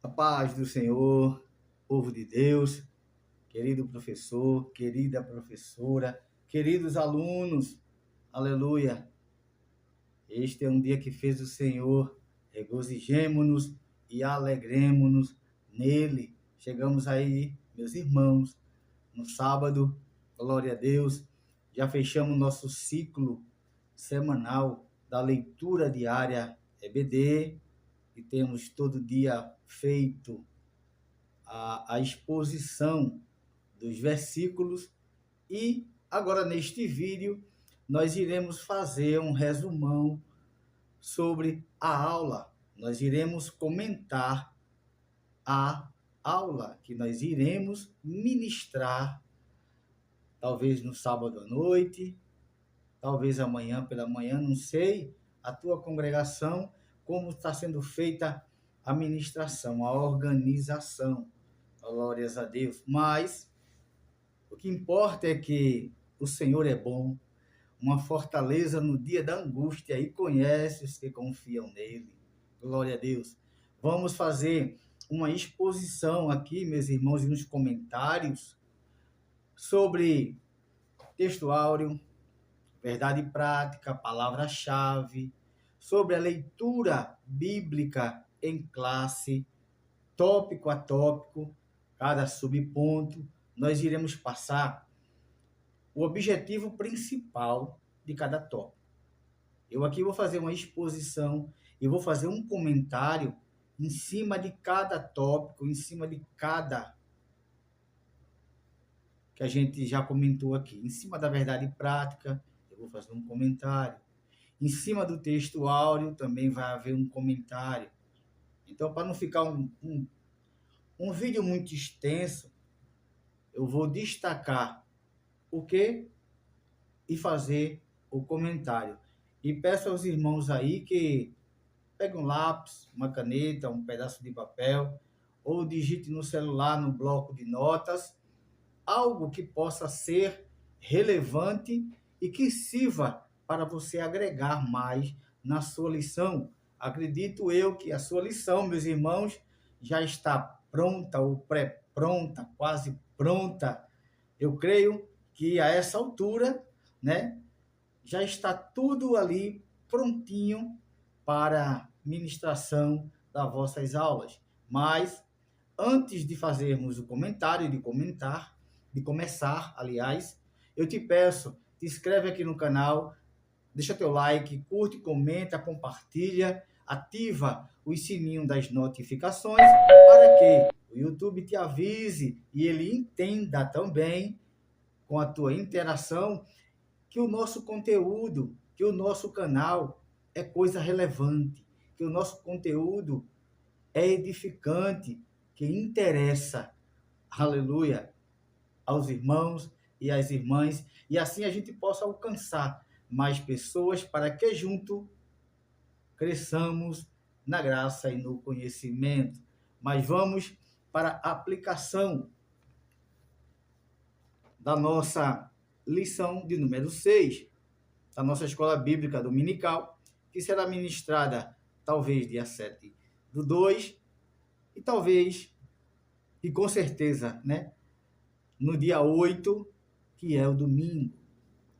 A paz do Senhor, povo de Deus, querido professor, querida professora, queridos alunos, aleluia. Este é um dia que fez o Senhor, regozijemo-nos e alegremo-nos nele. Chegamos aí, meus irmãos, no sábado, glória a Deus, já fechamos nosso ciclo semanal da leitura diária EBD, que temos todo dia feito a exposição dos versículos e agora neste vídeo nós iremos fazer um resumão sobre a aula. Nós iremos comentar a aula que nós iremos ministrar, talvez no sábado à noite, talvez amanhã pela manhã, não sei, a tua congregação, como está sendo feita a ministração, a organização. Glórias a Deus. Mas o que importa é que o Senhor é bom, uma fortaleza no dia da angústia e conhece os que confiam nele. Glória a Deus. Vamos fazer uma exposição aqui, meus irmãos, nos comentários sobre texto áureo, verdade prática, palavra-chave, sobre a leitura bíblica em classe, tópico a tópico, cada subponto, nós iremos passar o objetivo principal de cada tópico. Eu aqui vou fazer uma exposição e vou fazer um comentário em cima de cada tópico, em cima de cada que a gente já comentou aqui. Em cima da verdade prática, eu vou fazer um comentário. Em cima do texto áureo também vai haver um comentário. Então, para não ficar um vídeo muito extenso, eu vou destacar o que e fazer o comentário. E peço aos irmãos aí que peguem um lápis, uma caneta, um pedaço de papel, ou digite no celular, no bloco de notas, algo que possa ser relevante e que sirva para você agregar mais na sua lição. Acredito eu que a sua lição, meus irmãos, já está pronta ou pré-pronta, quase pronta. Eu creio que a essa altura, né, já está tudo ali prontinho para ministração das vossas aulas. Mas antes de fazermos o comentário, de começar, aliás, eu te peço, te inscreve aqui no canal, deixa teu like, curte, comenta, compartilha, ativa o sininho das notificações para que o YouTube te avise e ele entenda também, com a tua interação, que o nosso conteúdo, que o nosso canal é coisa relevante, que o nosso conteúdo é edificante, que interessa, aleluia, aos irmãos e às irmãs, e assim a gente possa alcançar mais pessoas para que junto cresçamos na graça e no conhecimento. Mas vamos para a aplicação da nossa lição de número 6, da nossa escola bíblica dominical, que será ministrada talvez dia 7/2 e talvez, e com certeza, né, no dia 8, que é o domingo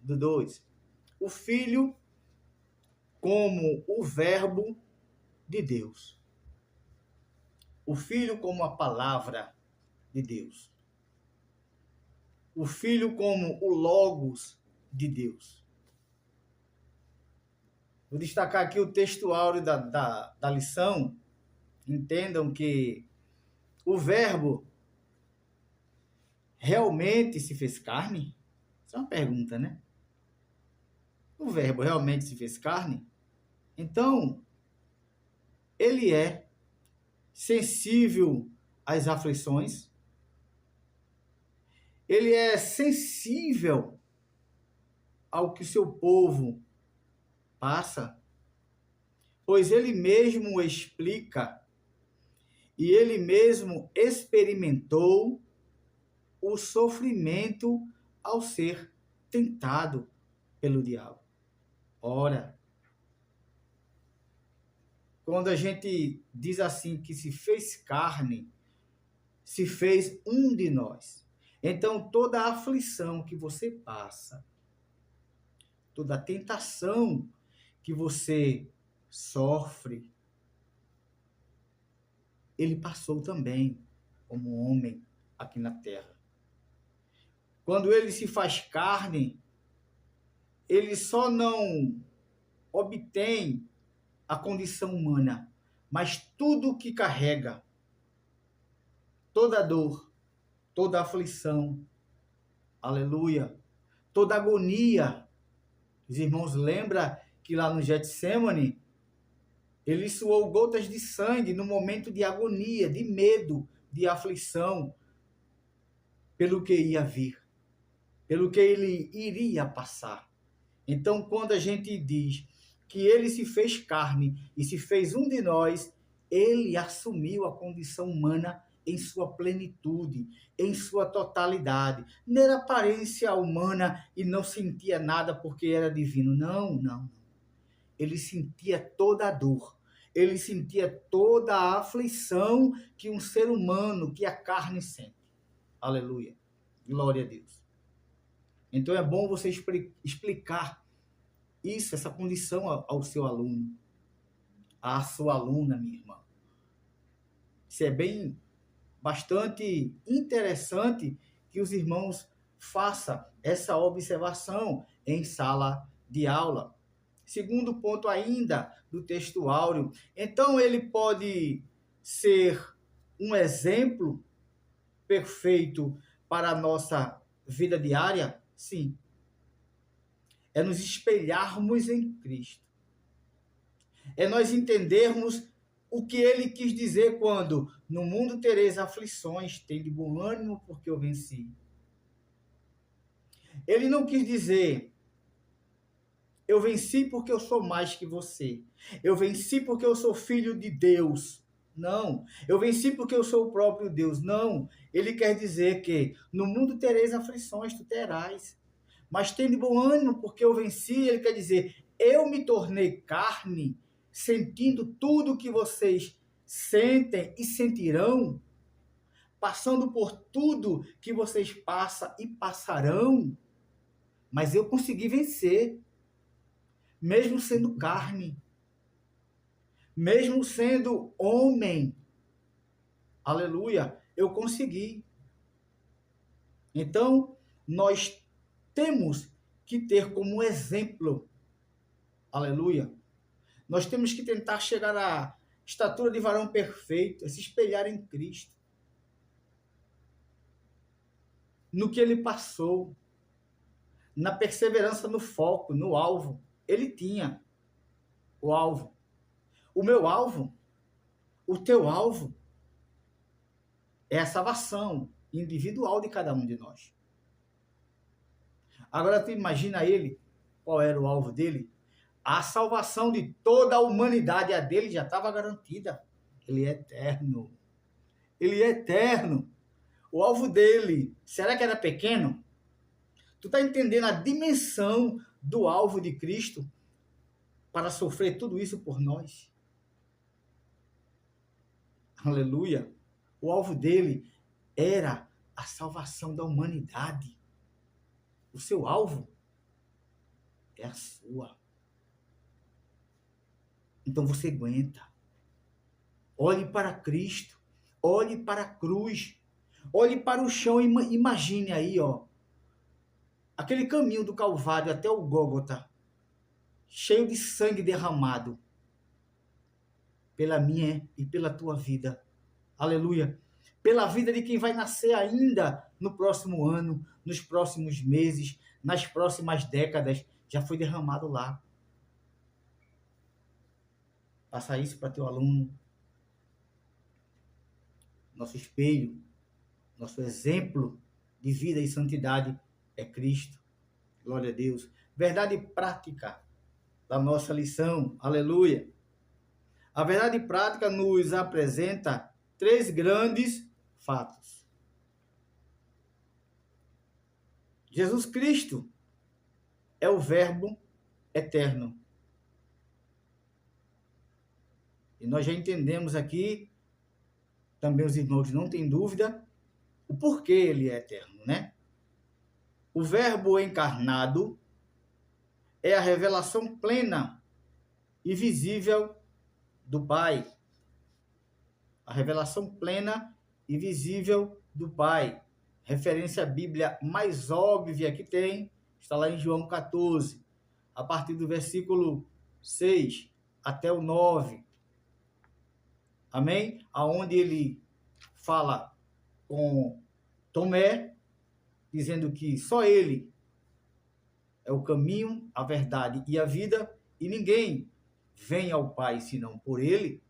do 2. O Filho como o Verbo de Deus. O Filho como a palavra de Deus. O Filho como o Logos de Deus. Vou destacar aqui o texto áureo da lição. Entendam que o Verbo realmente se fez carne? Isso é uma pergunta, né? O Verbo realmente se fez carne? Então, ele é sensível às aflições, ele é sensível ao que o seu povo passa, pois ele mesmo explica e ele mesmo experimentou o sofrimento ao ser tentado pelo diabo. Ora, quando a gente diz assim que se fez carne, se fez um de nós. Então, toda a aflição que você passa, toda a tentação que você sofre, ele passou também como homem aqui na terra. Quando ele se faz carne, ele só não obtém a condição humana, mas tudo que carrega, toda dor, toda aflição, aleluia, toda agonia. Os irmãos lembram que lá no Getsemane, ele suou gotas de sangue no momento de agonia, de medo, de aflição, pelo que ia vir, pelo que ele iria passar. Então, quando a gente diz que ele se fez carne e se fez um de nós, ele assumiu a condição humana em sua plenitude, em sua totalidade. Não era aparência humana e não sentia nada porque era divino. Não. Ele sentia toda a dor. Ele sentia toda a aflição que um ser humano, que a carne sente. Aleluia. Glória a Deus. Então é bom você explicar isso, essa condição ao seu aluno, à sua aluna, minha irmã. Isso é bastante interessante que os irmãos façam essa observação em sala de aula. Segundo ponto ainda do texto áureo, então ele pode ser um exemplo perfeito para a nossa vida diária? Sim. É nos espelharmos em Cristo. É nós entendermos o que ele quis dizer quando no mundo tereis aflições, tende bom ânimo porque eu venci. Ele não quis dizer eu venci porque eu sou mais que você. Eu venci porque eu sou filho de Deus. Não. Eu venci porque eu sou o próprio Deus. Não. Ele quer dizer que no mundo tereis aflições, tu terás. Mas tende bom ânimo porque eu venci. Ele quer dizer, eu me tornei carne, sentindo tudo que vocês sentem e sentirão, passando por tudo que vocês passam e passarão. Mas eu consegui vencer. Mesmo sendo carne, mesmo sendo homem, aleluia, eu consegui. Então, nós temos que ter como exemplo, aleluia, nós temos que tentar chegar à estatura de varão perfeito, se espelhar em Cristo, no que ele passou, na perseverança no foco, no alvo. Ele tinha o alvo. O meu alvo, o teu alvo, é a salvação individual de cada um de nós. Agora tu imagina ele, qual era o alvo dele? A salvação de toda a humanidade, a dele já estava garantida. Ele é eterno. Ele é eterno. O alvo dele, será que era pequeno? Tu está entendendo a dimensão do alvo de Cristo para sofrer tudo isso por nós? Aleluia. O alvo dele era a salvação da humanidade. O seu alvo é a sua. Então você aguenta. Olhe para Cristo. Olhe para a cruz. Olhe para o chão. Imagine aí, ó, aquele caminho do Calvário até o Gólgota, cheio de sangue derramado pela minha e pela tua vida. Aleluia. Pela vida de quem vai nascer ainda no próximo ano, nos próximos meses, nas próximas décadas, já foi derramado lá. Passa isso para teu aluno. Nosso espelho, nosso exemplo de vida e santidade é Cristo. Glória a Deus. Verdade prática da nossa lição. Aleluia. A verdade prática nos apresenta 3 grandes fatos. Jesus Cristo é o Verbo eterno. E nós já entendemos aqui, também os irmãos não têm dúvida, o porquê ele é eterno, né? O Verbo encarnado é a revelação plena e visível do Pai. A revelação plena e visível do Pai. Referência à Bíblia mais óbvia que tem, está lá em João 14, a partir do versículo 6 até o 9. Amém? Aonde ele fala com Tomé, dizendo que só ele é o caminho, a verdade e a vida, e ninguém vem ao Pai senão por ele.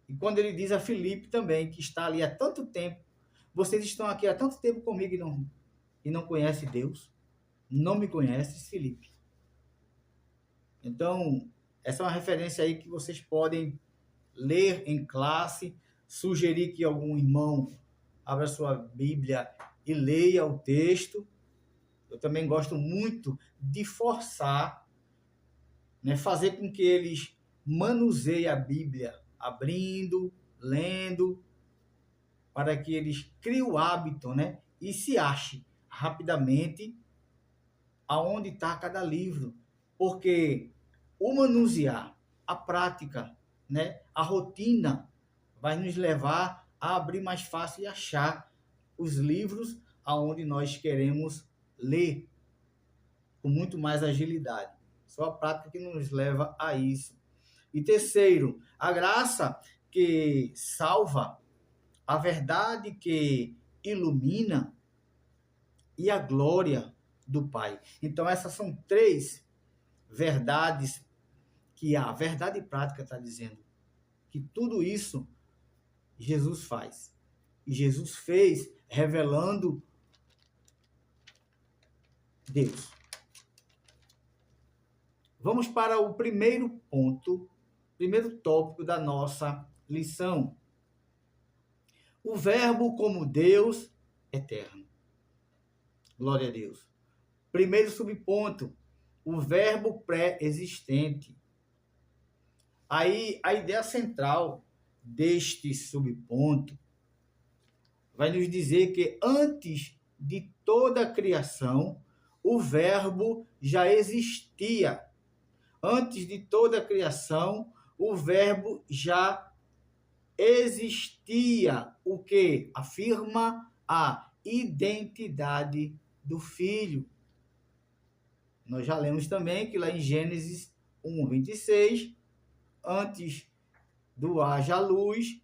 E quando ele diz a Filipe também, que está ali há tanto tempo, vocês estão aqui há tanto tempo comigo e não conhecem Deus, não me conheces, Filipe. Então, essa é uma referência aí que vocês podem ler em classe, sugerir que algum irmão abra sua Bíblia e leia o texto. Eu também gosto muito de forçar, né, fazer com que eles manuseiem a Bíblia, abrindo, lendo, para que eles criem o hábito, né, e se achem rapidamente aonde está cada livro. Porque o manusear, a prática, né, a rotina, vai nos levar a abrir mais fácil e achar os livros aonde nós queremos ler com muito mais agilidade. Só a prática que nos leva a isso. E terceiro, a graça que salva, a verdade que ilumina e a glória do Pai. Então, essas são três verdades que a verdade prática está dizendo. Que tudo isso Jesus faz. E Jesus fez revelando Deus. Vamos para o primeiro ponto, primeiro tópico da nossa lição. O Verbo como Deus eterno. Glória a Deus. Primeiro subponto, o verbo pré-existente. Aí a ideia central deste subponto vai nos dizer que antes de toda a criação, o verbo já existia. Antes de toda a criação, o verbo já existia, o que afirma a identidade do Filho. Nós já lemos também que lá em Gênesis 1:26, antes do haja luz,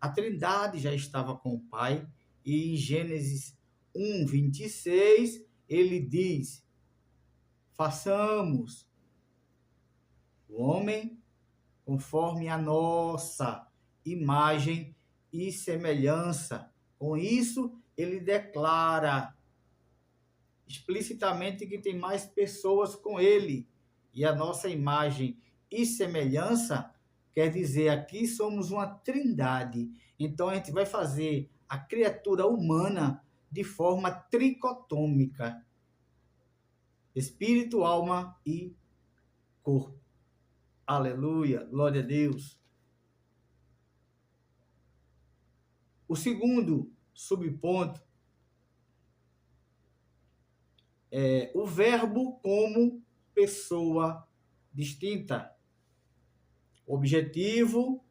a Trindade já estava com o Pai, e em Gênesis 1:26, ele diz: façamos o homem conforme a nossa imagem e semelhança. Com isso, ele declara explicitamente que tem mais pessoas com ele. E a nossa imagem e semelhança quer dizer, aqui somos uma trindade. Então, a gente vai fazer a criatura humana de forma tricotômica: espírito, alma e corpo. Aleluia, glória a Deus. O segundo subponto é o verbo como pessoa distinta. O objetivo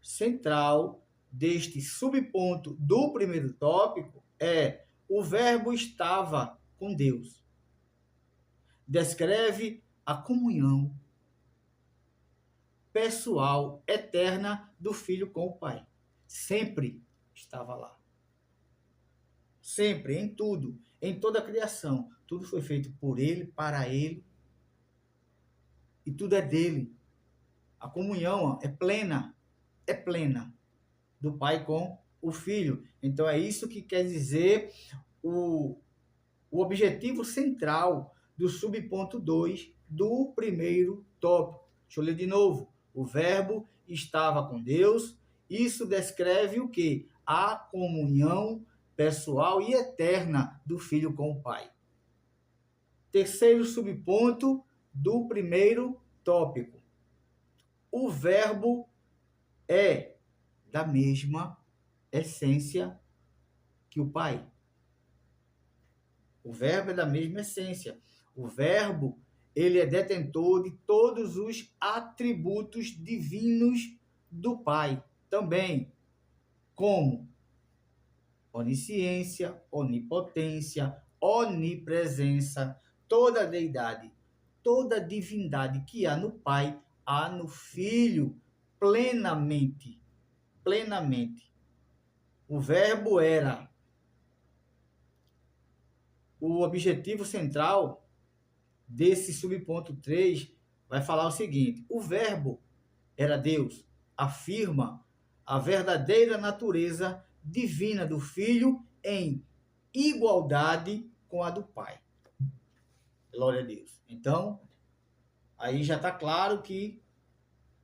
central deste subponto do primeiro tópico é: o verbo estava com Deus. Descreve a comunhão pessoal eterna do Filho com o Pai. Sempre estava lá. Sempre, em tudo, em toda a criação. Tudo foi feito por ele, para ele, e tudo é dele. A comunhão é plena do Pai com o Filho. Então é isso que quer dizer o objetivo central do subponto 2 do primeiro tópico. Deixa eu ler de novo. O verbo estava com Deus. Isso descreve o quê? A comunhão pessoal e eterna do Filho com o Pai. Terceiro subponto do primeiro tópico. O verbo é da mesma essência que o Pai. O Verbo é da mesma essência. O Verbo, ele é detentor de todos os atributos divinos do Pai também, como onisciência, onipotência, onipresença, toda a deidade, toda a divindade que há no Pai, há no Filho plenamente. Plenamente. O Verbo era o objetivo central desse subponto 3, vai falar o seguinte: o Verbo era Deus, afirma a verdadeira natureza divina do Filho em igualdade com a do Pai. Glória a Deus. Então, aí já está claro que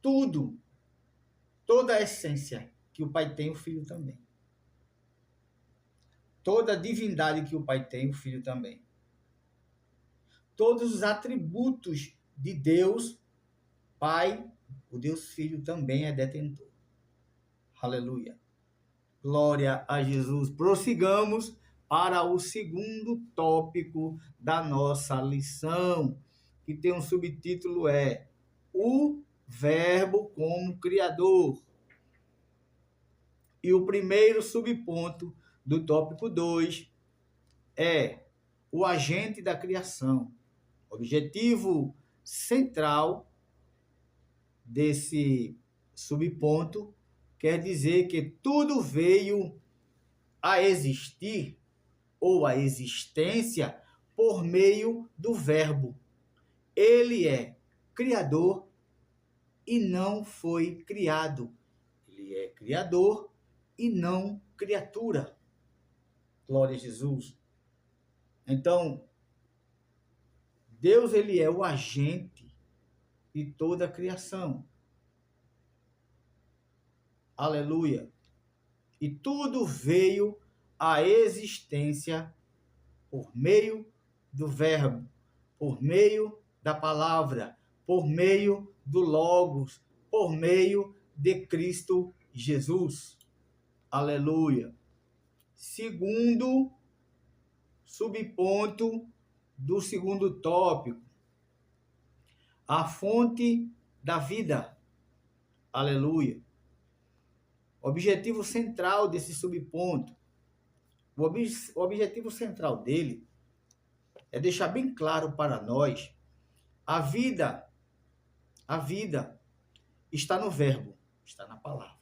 tudo, toda a essência que o Pai tem, o Filho também. Toda a divindade que o Pai tem, o Filho também. Todos os atributos de Deus, Pai, o Deus Filho também é detentor. Aleluia. Glória a Jesus. Prossigamos para o segundo tópico da nossa lição, que tem um subtítulo, o Verbo como Criador. E o primeiro subponto do tópico 2 é o agente da criação. Objetivo central desse subponto quer dizer que tudo veio a existir ou a existência por meio do Verbo. Ele é criador e não foi criado. Ele é criador e não criatura. Glória a Jesus. Então, Deus, ele é o agente de toda a criação. Aleluia. E tudo veio à existência por meio do Verbo, por meio da palavra, por meio do Logos, por meio de Cristo Jesus. Aleluia. Segundo subponto do segundo tópico, a fonte da vida. Aleluia. Objetivo central desse subponto, o objetivo central dele é deixar bem claro para nós a vida está no Verbo, está na palavra,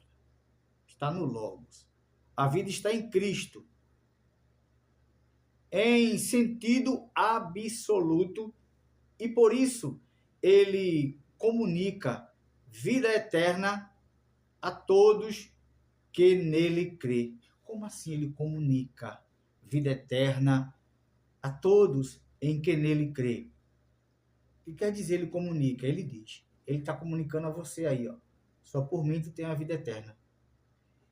está no Logos. A vida está em Cristo, em sentido absoluto, e por isso ele comunica vida eterna a todos que nele crê. Como assim ele comunica vida eterna a todos em que nele crê? O que quer dizer ele comunica? Ele diz, ele está comunicando a você aí, ó, só por mim tu tem a vida eterna.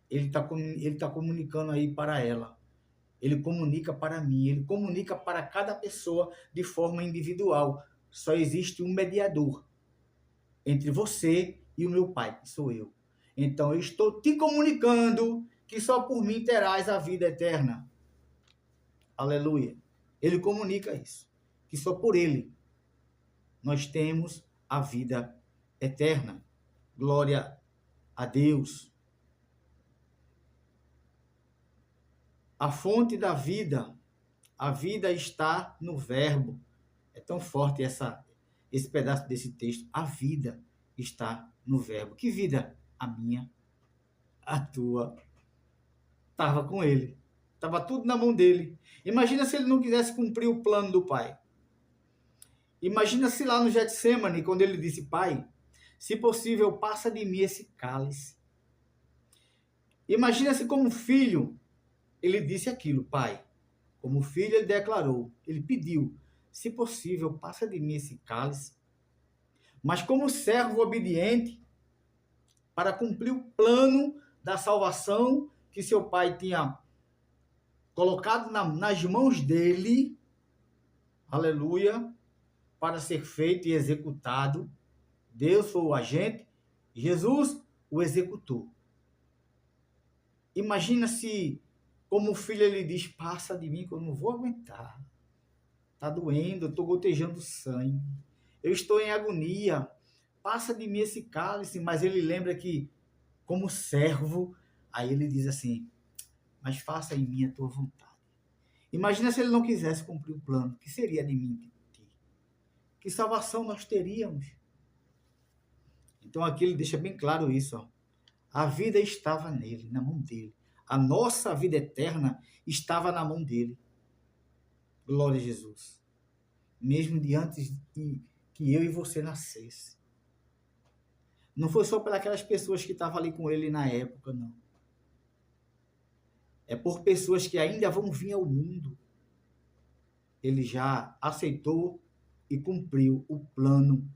Ele tá comunicando aí para ela. Ele comunica para mim, ele comunica para cada pessoa de forma individual. Só existe um mediador entre você e o meu Pai, que sou eu. Então, eu estou te comunicando que só por mim terás a vida eterna. Aleluia. Ele comunica isso, que só por ele nós temos a vida eterna. Glória a Deus. A fonte da vida, a vida está no Verbo. É tão forte esse pedaço desse texto. A vida está no Verbo. Que vida? A minha, a tua. Estava com ele. Estava tudo na mão dele. Imagina se ele não quisesse cumprir o plano do Pai. Imagina se lá no Getsêmani, quando ele disse, Pai, se possível, passa de mim esse cálice. Imagina se como filho, ele disse aquilo, Pai. Como filho, ele declarou, ele pediu, se possível, passa de mim esse cálice. Mas como servo obediente, para cumprir o plano da salvação que seu pai tinha colocado nas mãos dele, aleluia, para ser feito e executado. Deus foi o agente, Jesus, o executor. Imagina se, como o filho, ele diz, passa de mim que eu não vou aguentar. Está doendo, eu estou gotejando sangue. Eu estou em agonia. Passa de mim esse cálice. Mas ele lembra que, como servo, aí ele diz assim, mas faça em mim a tua vontade. Imagina se ele não quisesse cumprir o plano. O que seria de mim? De ti? Que salvação nós teríamos? Então aqui ele deixa bem claro isso. Ó. A vida estava nele, na mão dele. A nossa vida eterna estava na mão dele. Glória a Jesus. Mesmo de antes que eu e você nascesse. Não foi só pelas pessoas que estavam ali com ele na época, não. É por pessoas que ainda vão vir ao mundo. Ele já aceitou e cumpriu o plano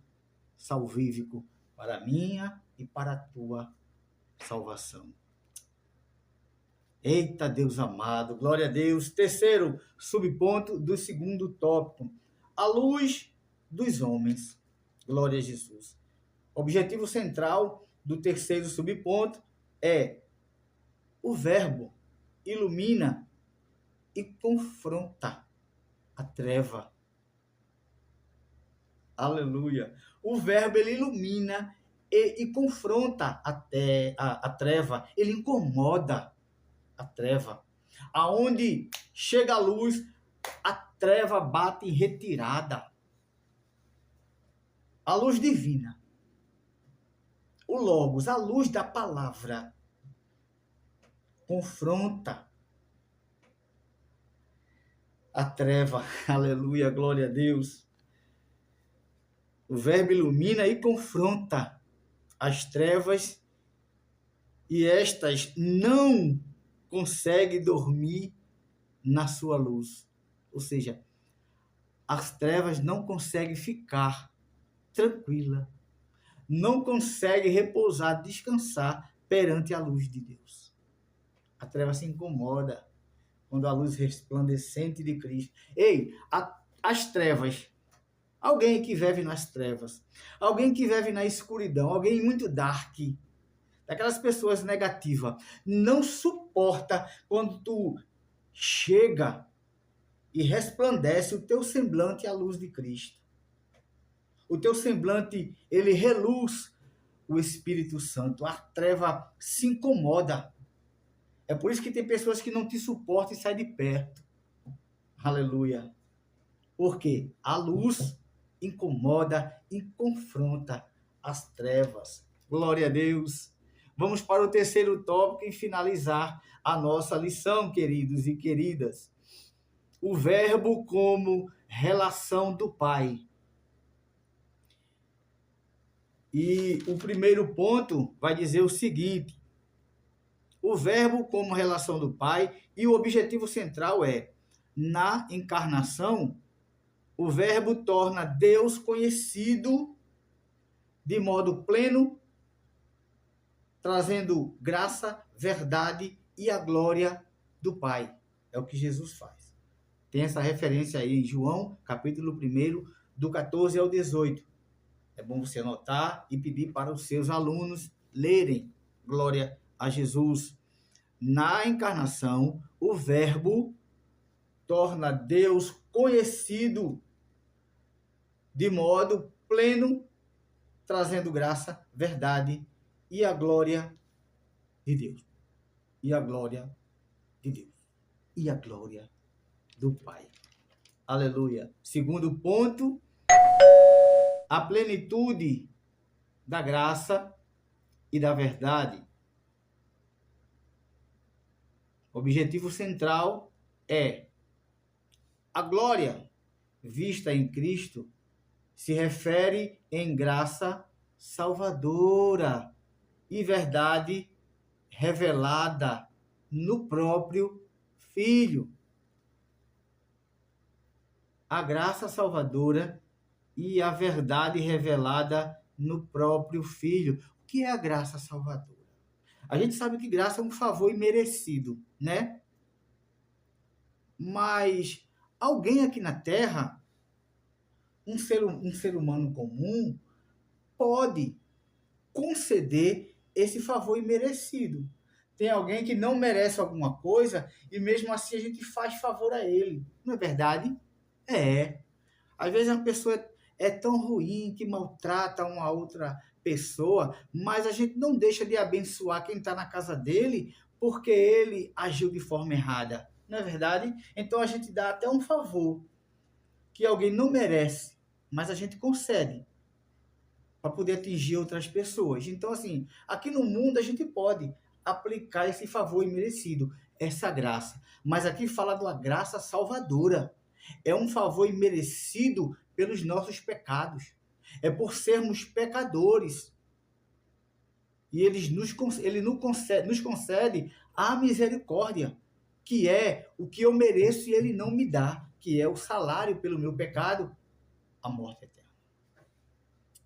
salvífico para a minha e para a tua salvação. Eita Deus amado, glória a Deus. Terceiro subponto do segundo tópico. A luz dos homens. Glória a Jesus. O objetivo central do terceiro subponto é o verbo ilumina e confronta a treva. Aleluia. O verbo, ele ilumina e confronta a treva. Ele incomoda a treva. Aonde chega a luz, a treva bate em retirada. A luz divina. O Logos, a luz da palavra, confronta a treva. Aleluia, glória a Deus. O verbo ilumina e confronta as trevas e estas não conseguem dormir na sua luz. Ou seja, as trevas não conseguem ficar tranquila, não conseguem repousar, descansar perante a luz de Deus. A treva se incomoda quando a luz resplandecente de Cristo. Ei, as trevas, alguém que vive nas trevas, alguém que vive na escuridão, alguém muito dark, daquelas pessoas negativas, não suporta quando tu chega e resplandece o teu semblante à luz de Cristo. O teu semblante, ele reluz o Espírito Santo. A treva se incomoda. É por isso que tem pessoas que não te suportam e saem de perto. Aleluia. Porque a luz incomoda e confronta as trevas. Glória a Deus. Vamos para o terceiro tópico e finalizar a nossa lição, queridos e queridas. O verbo como relação do Pai. E o primeiro ponto vai dizer o seguinte: o verbo como relação do Pai, e o objetivo central é, na encarnação, o verbo torna Deus conhecido de modo pleno, trazendo graça, verdade e a glória do Pai. É o que Jesus faz. Tem essa referência aí em João, capítulo 1, do 14 ao 18. É bom você anotar e pedir para os seus alunos lerem. Glória a Jesus. Na encarnação, o verbo torna Deus conhecido de modo pleno, trazendo graça, verdade e a glória de Deus. E a glória de Deus. E a glória do Pai. Aleluia. Segundo ponto, a plenitude da graça e da verdade. O objetivo central é a glória vista em Cristo se refere em graça salvadora e verdade revelada no próprio Filho. A graça salvadora e a verdade revelada no próprio Filho. O que é a graça salvadora? A gente sabe que graça é um favor imerecido, né? Mas alguém aqui na Terra, um ser humano comum, pode conceder esse favor imerecido. Tem alguém que não merece alguma coisa e mesmo assim a gente faz favor a ele. Não é verdade? É. Às vezes uma pessoa é tão ruim que maltrata uma outra pessoa, mas a gente não deixa de abençoar quem está na casa dele porque ele agiu de forma errada. Não é verdade? Então a gente dá até um favor que alguém não merece, mas a gente concede para poder atingir outras pessoas. Então, assim, aqui no mundo a gente pode aplicar esse favor imerecido, essa graça. Mas aqui fala da graça salvadora. É um favor imerecido pelos nossos pecados. É por sermos pecadores. E ele nos concede a misericórdia, que é o que eu mereço e ele não me dá, que é o salário pelo meu pecado, a morte eterna.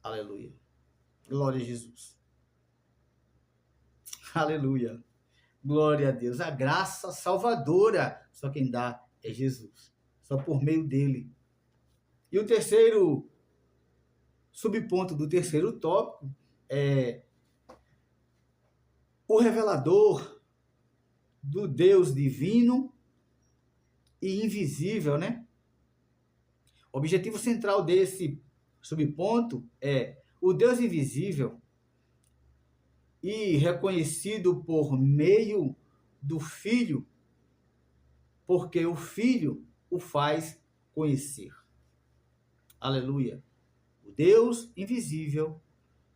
Aleluia. Glória a Jesus. Aleluia. Glória a Deus. A graça salvadora, só quem dá é Jesus. Só por meio dele. E o terceiro subponto do terceiro tópico é o revelador do Deus divino e invisível, né? O objetivo central desse subponto é o Deus invisível e reconhecido por meio do Filho, porque o Filho o faz conhecer. Aleluia. O Deus invisível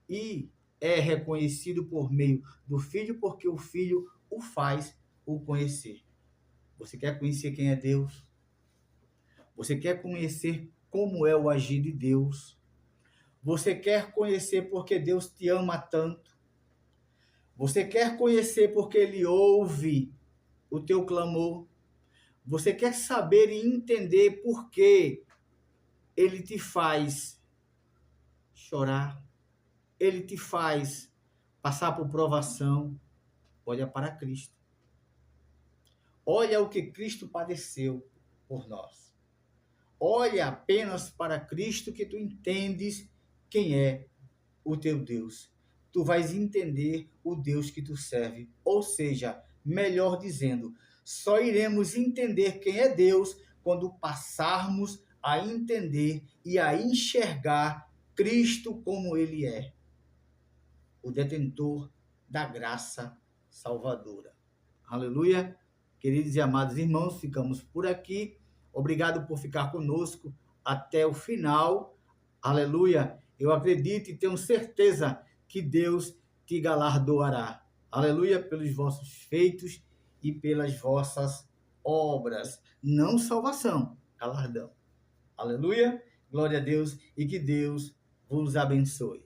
e é reconhecido por meio do Filho, porque o Filho o faz o conhecer. Você quer conhecer quem é Deus? Você quer conhecer como é o agir de Deus? Você quer conhecer porque Deus te ama tanto? Você quer conhecer porque Ele ouve o teu clamor? Você quer saber e entender por que Ele te faz chorar? Ele te faz passar por provação? Olha para Cristo. Olha o que Cristo padeceu por nós. Olha apenas para Cristo que tu entendes quem é o teu Deus. Tu vais entender o Deus que tu serve. Ou seja, melhor dizendo, só iremos entender quem é Deus quando passarmos a entender e a enxergar Cristo como Ele é, o detentor da graça salvadora. Aleluia. Queridos e amados irmãos, ficamos por aqui. Obrigado por ficar conosco até o final. Aleluia. Eu acredito e tenho certeza que Deus te galardoará. Aleluia, pelos vossos feitos e pelas vossas obras. Não salvação, galardão. Aleluia. Glória a Deus e que Deus vos abençoe.